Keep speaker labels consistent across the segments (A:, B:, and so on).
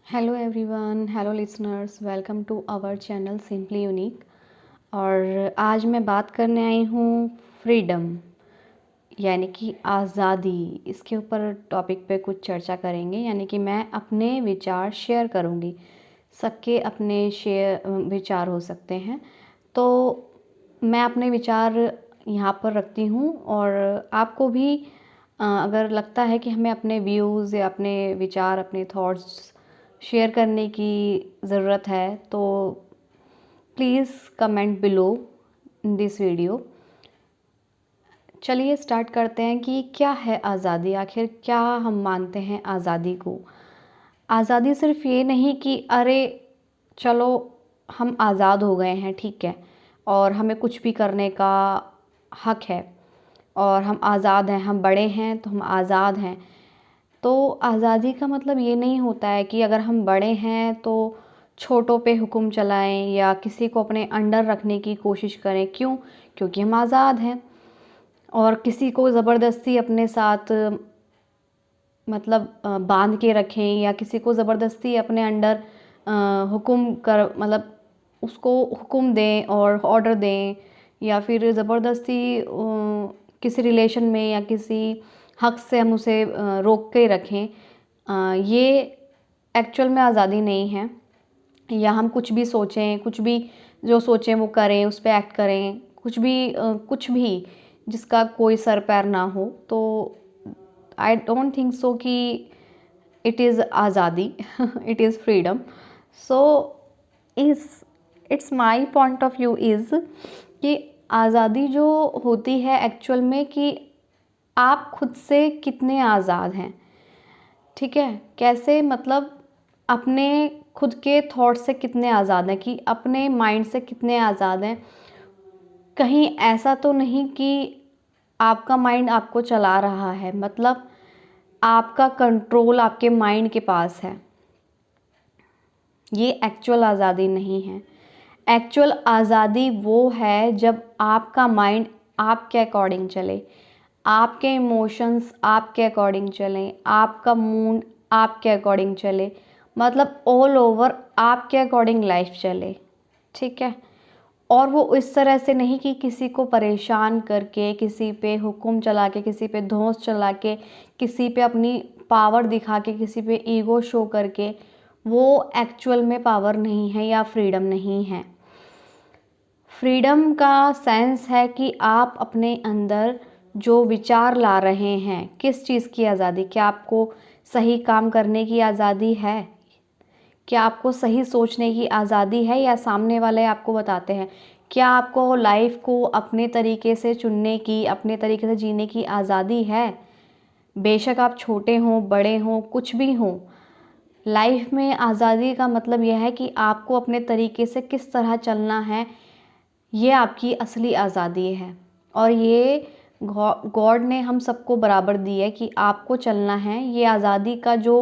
A: Hello everyone, hello listeners, welcome to our channel simply unique. और आज मैं बात करने आई हूँ फ्रीडम यानी कि आज़ादी। इसके ऊपर टॉपिक पे कुछ चर्चा करेंगे, यानी कि मैं अपने विचार शेयर करूँगी। सबके अपने विचार हो सकते हैं, तो मैं अपने विचार यहाँ पर रखती हूँ। और आपको भी अगर लगता है कि हमें अपने व्यूज़ या अपने विचार, अपने थॉट्स शेयर करने की ज़रूरत है, तो please comment below this video. चलिए स्टार्ट करते हैं कि क्या है आज़ादी, आखिर क्या हम मानते हैं आज़ादी को। आज़ादी सिर्फ ये नहीं कि अरे चलो हम आज़ाद हो गए हैं, ठीक है, और हमें कुछ भी करने का हक है और हम आज़ाद हैं, हम बड़े हैं तो हम आज़ाद हैं। तो आज़ादी का मतलब ये नहीं होता है कि अगर हम बड़े हैं तो छोटों पे हुक्म चलाएं या किसी को अपने अंडर रखने की कोशिश करें। क्यों? क्योंकि हम आज़ाद हैं। और किसी को ज़बरदस्ती अपने साथ मतलब बांध के रखें या किसी को ज़बरदस्ती अपने अंडर हुक्म कर मतलब उसको हुक्म दें और ऑर्डर दें, या फिर ज़बरदस्ती किसी रिलेशन में या किसी हक से हम उसे रोक के रखें, ये एक्चुअल में आज़ादी नहीं है। या हम कुछ भी सोचें, कुछ भी जो सोचें वो करें, उस पे एक्ट करें, कुछ भी जिसका कोई सर पैर ना हो, तो आई डोंट थिंक सो कि इट इज़ आज़ादी इट इज़ फ्रीडम। सो इस it's my point of view is कि आज़ादी जो होती है एक्चुअल में कि आप खुद से कितने आज़ाद हैं। ठीक है, कैसे मतलब अपने खुद के थॉट से कितने आज़ाद हैं, कि अपने माइंड से कितने आज़ाद हैं। कहीं ऐसा तो नहीं कि आपका माइंड आपको चला रहा है, मतलब आपका कंट्रोल आपके माइंड के पास है। ये एक्चुअल आज़ादी नहीं है। एक्चुअल आज़ादी वो है जब आपका माइंड आपके अकॉर्डिंग चले, आपके इमोशंस आपके अकॉर्डिंग चलें, आपका मूड आपके अकॉर्डिंग चले, मतलब ऑल ओवर आपके अकॉर्डिंग लाइफ चले। ठीक है, और वो इस तरह से नहीं कि किसी को परेशान करके, किसी पे हुक्म चला के, किसी पे धौंस चला के, किसी पे अपनी पावर दिखा के, किसी पे ईगो शो करके। वो एक्चुअल में पावर नहीं है या फ्रीडम नहीं है। फ्रीडम का सेंस है कि आप अपने अंदर जो विचार ला रहे हैं, किस चीज़ की आज़ादी। क्या आपको सही काम करने की आज़ादी है? क्या आपको सही सोचने की आज़ादी है, या सामने वाले आपको बताते हैं? क्या आपको लाइफ को अपने तरीके से चुनने की, अपने तरीके से जीने की आज़ादी है? बेशक आप छोटे हों, बड़े हों, कुछ भी हों, लाइफ में आज़ादी का मतलब यह है कि आपको अपने तरीके से किस तरह चलना है, ये आपकी असली आज़ादी है। और ये गॉड ने हम सबको बराबर दी है कि आपको चलना है। ये आज़ादी का जो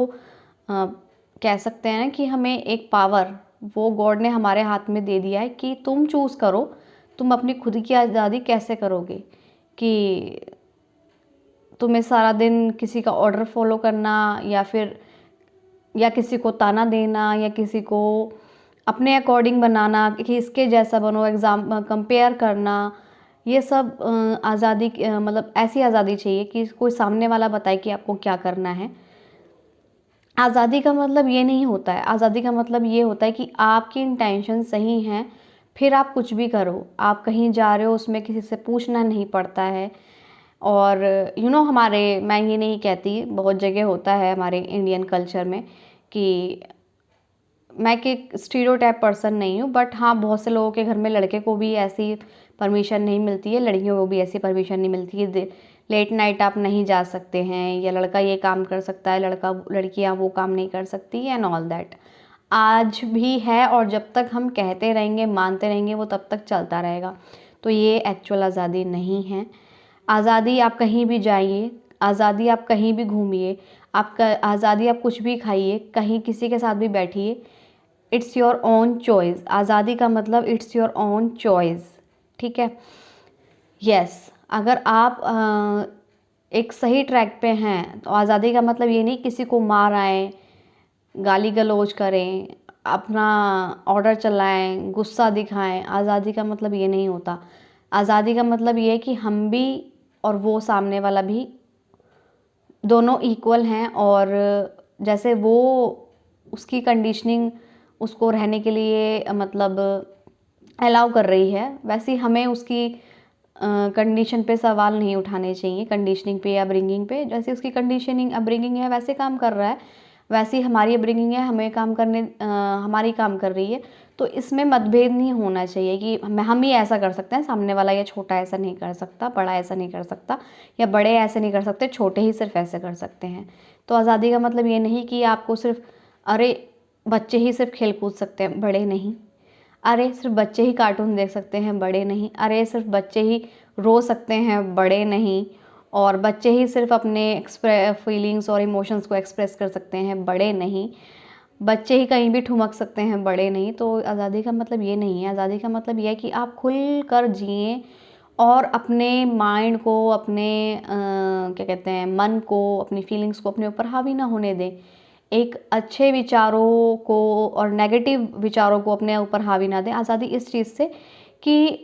A: कह सकते हैं कि हमें एक पावर वो गॉड ने हमारे हाथ में दे दिया है कि तुम चूज़ करो, तुम अपनी खुद की आज़ादी कैसे करोगे। कि तुम्हें सारा दिन किसी का ऑर्डर फॉलो करना, या किसी को ताना देना, या किसी को अपने अकॉर्डिंग बनाना कि इसके जैसा बनो, एग्ज़ाम कंपेयर करना, ये सब आज़ादी मतलब ऐसी आज़ादी चाहिए कि कोई सामने वाला बताए कि आपको क्या करना है। आज़ादी का मतलब ये नहीं होता है। आज़ादी का मतलब ये होता है कि आपकी इंटेंशन सही हैं, फिर आप कुछ भी करो। आप कहीं जा रहे हो, उसमें किसी से पूछना नहीं पड़ता है। और हमारे, मैं ये नहीं कहती, बहुत जगह होता है हमारे इंडियन कल्चर में कि मैं कि स्टीरियोटाइप पर्सन नहीं हूँ, बट हाँ, बहुत से लोगों के घर में लड़के को भी ऐसी परमिशन नहीं मिलती है, लड़कियों को भी ऐसी परमिशन नहीं मिलती है। लेट नाइट आप नहीं जा सकते हैं, या लड़का ये काम कर सकता है, लड़कियाँ वो काम नहीं कर सकती, एंड ऑल दैट आज भी है। और जब तक हम कहते रहेंगे, मानते रहेंगे, वो तब तक चलता रहेगा। तो ये एक्चुअल आज़ादी नहीं है। आज़ादी आप कहीं भी जाइए, आज़ादी आप कहीं भी घूमिए, आपका आज़ादी आप कुछ भी खाइए, कहीं किसी के साथ भी बैठिए, इट्स योर ओन चॉइस। आज़ादी का मतलब इट्स योर ओन चॉइस। ठीक है, यस। अगर आप एक सही ट्रैक पे हैं, तो आज़ादी का मतलब ये नहीं किसी को मार आए, गाली गलौज करें, अपना ऑर्डर चलाएं, गुस्सा दिखाएं। आज़ादी का मतलब ये नहीं होता। आज़ादी का मतलब ये है कि हम भी और वो सामने वाला भी दोनों इक्वल हैं, और जैसे वो उसकी कंडीशनिंग उसको रहने के लिए मतलब अलाउ कर रही है, वैसे ही हमें उसकी कंडीशन पे सवाल नहीं उठाने चाहिए, कंडीशनिंग पे या अपब्रिंगिंग पे। जैसे उसकी कंडीशनिंग अपब्रिंगिंग है वैसे काम कर रहा है, वैसे ही हमारी अपब्रिंगिंग है, हमें काम करने हमारी काम कर रही है। तो इसमें मतभेद नहीं होना चाहिए कि हम ही ऐसा कर सकते हैं, सामने वाला या छोटा ऐसा नहीं कर सकता, बड़ा ऐसा नहीं कर सकता, या बड़े ऐसे नहीं कर सकते, छोटे ही सिर्फ ऐसे कर सकते हैं। तो आज़ादी का मतलब ये नहीं कि आपको सिर्फ अरे बच्चे ही सिर्फ खेल कूद सकते हैं, बड़े नहीं। अरे सिर्फ बच्चे ही कार्टून देख सकते हैं, बड़े नहीं। अरे सिर्फ बच्चे ही रो सकते हैं, बड़े नहीं। और बच्चे ही सिर्फ अपने फीलिंग्स और इमोशंस को एक्सप्रेस कर सकते हैं, बड़े नहीं। बच्चे ही कहीं भी ठुमक सकते हैं, बड़े नहीं। तो आज़ादी का मतलब ये नहीं है। आज़ादी का मतलब ये है कि आप खुल कर जिएँ और अपने माइंड को, अपने क्या कहते हैं, मन को, अपनी फीलिंग्स को अपने ऊपर हावी ना होने दें। एक अच्छे विचारों को और नेगेटिव विचारों को अपने ऊपर हावी ना दें। आज़ादी इस चीज़ से कि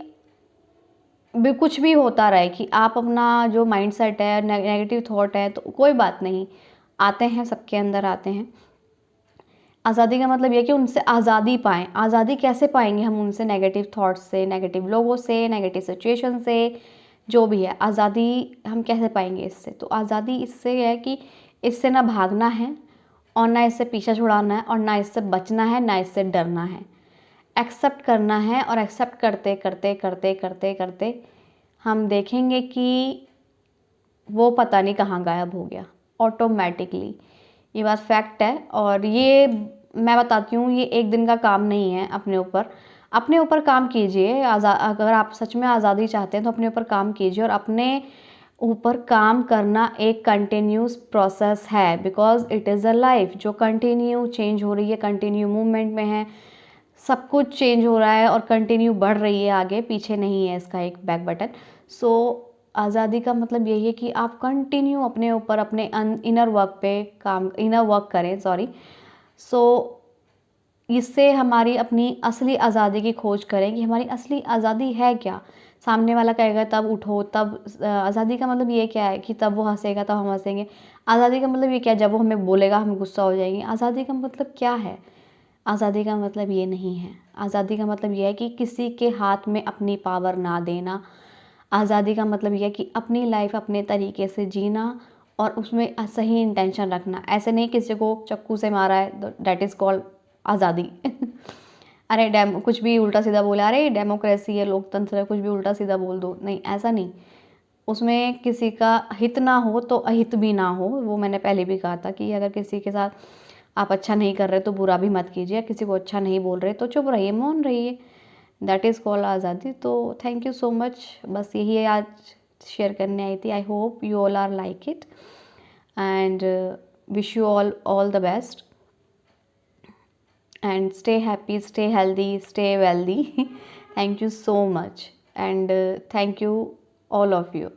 A: कुछ भी होता रहे, कि आप अपना जो माइंडसेट है, नेगेटिव थॉट है, तो कोई बात नहीं, आते हैं, सबके अंदर आते हैं। आज़ादी का मतलब ये है कि उनसे आज़ादी पाएँ। आज़ादी कैसे पाएँगे हम उनसे? नेगेटिव थॉट्स से, नेगेटिव लोगों से, नेगेटिव सिचुएशन से, जो भी है। आज़ादी हम कैसे पाएँगे इससे? तो आज़ादी इससे है कि इससे ना भागना है, और ना इससे पीछा छुड़ाना है, और ना इससे बचना है, ना इससे डरना है। एक्सेप्ट करना है, और एक्सेप्ट करते करते करते करते करते हम देखेंगे कि वो पता नहीं कहाँ गायब हो गया ऑटोमेटिकली। ये बात फैक्ट है, और ये मैं बताती हूँ, ये एक दिन का काम नहीं है। अपने ऊपर काम कीजिए। अगर आप सच में आज़ादी चाहते हैं तो अपने ऊपर काम कीजिए, और अपने ऊपर काम करना एक कंटिन्यूस प्रोसेस है, because it is a life जो कंटिन्यू चेंज हो रही है, कंटिन्यू मूवमेंट में है। सब कुछ चेंज हो रहा है और कंटिन्यू बढ़ रही है आगे, पीछे नहीं है इसका एक बैक बटन। सो आज़ादी का मतलब यही है कि आप कंटिन्यू अपने ऊपर, अपने इनर वर्क करें, सॉरी। सो इससे हमारी अपनी असली आज़ादी की खोज करें कि हमारी असली आज़ादी है क्या। सामने वाला कहेगा तब उठो, तब आज़ादी का मतलब ये क्या है कि तब वो हंसेगा तब हम हंसेंगे। आज़ादी का मतलब ये क्या है, जब वो हमें बोलेगा हम गुस्सा हो जाएंगे। आज़ादी का मतलब क्या है? आज़ादी का मतलब ये नहीं है। आज़ादी का मतलब ये है कि किसी के हाथ में अपनी पावर ना देना। आज़ादी का मतलब ये है कि अपनी लाइफ अपने तरीके से जीना, और उसमें सही इंटेंशन रखना। ऐसे नहीं किसी को चाकू से मारा है, दैट इज़ कॉल्ड आज़ादी। अरे कुछ भी उल्टा सीधा बोला, अरे डेमोक्रेसी है, लोकतंत्र है, कुछ भी उल्टा सीधा बोल दो, नहीं, ऐसा नहीं। उसमें किसी का हित ना हो तो अहित भी ना हो। वो मैंने पहले भी कहा था कि अगर किसी के साथ आप अच्छा नहीं कर रहे तो बुरा भी मत कीजिए, किसी को अच्छा नहीं बोल रहे तो चुप रहिए, मौन रहिए। दैट इज़ कॉल्ड आज़ादी। तो थैंक यू सो मच। बस यही है आज शेयर करने आई थी। I hope you all are like it, and wish you all the best, and stay happy, stay healthy, stay wealthy. Thank you so much, and thank you all of you.